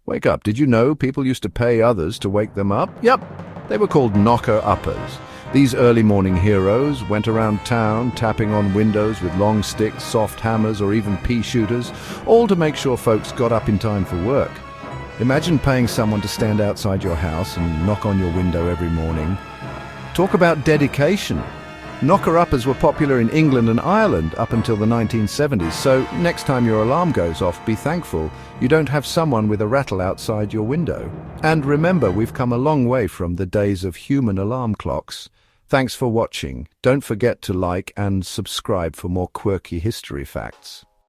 Wake up. Did you know people used to pay others to wake them up? Yep, they were called knocker-uppers. These early morning heroes went around town tapping on windows with long sticks, soft hammers, or even pea shooters, all to make sure folks got up in time for work. Imagine paying someone to stand outside your house and knock on your window every morning. Talk about dedication. Knocker-uppers were popular in England and Ireland up until the 1970s, so next time your alarm goes off, be thankful you don't have someone with a rattle outside your window. And remember, we've come a long way from the days of human alarm clocks. Thanks for watching. Don't forget to like and subscribe for more quirky history facts.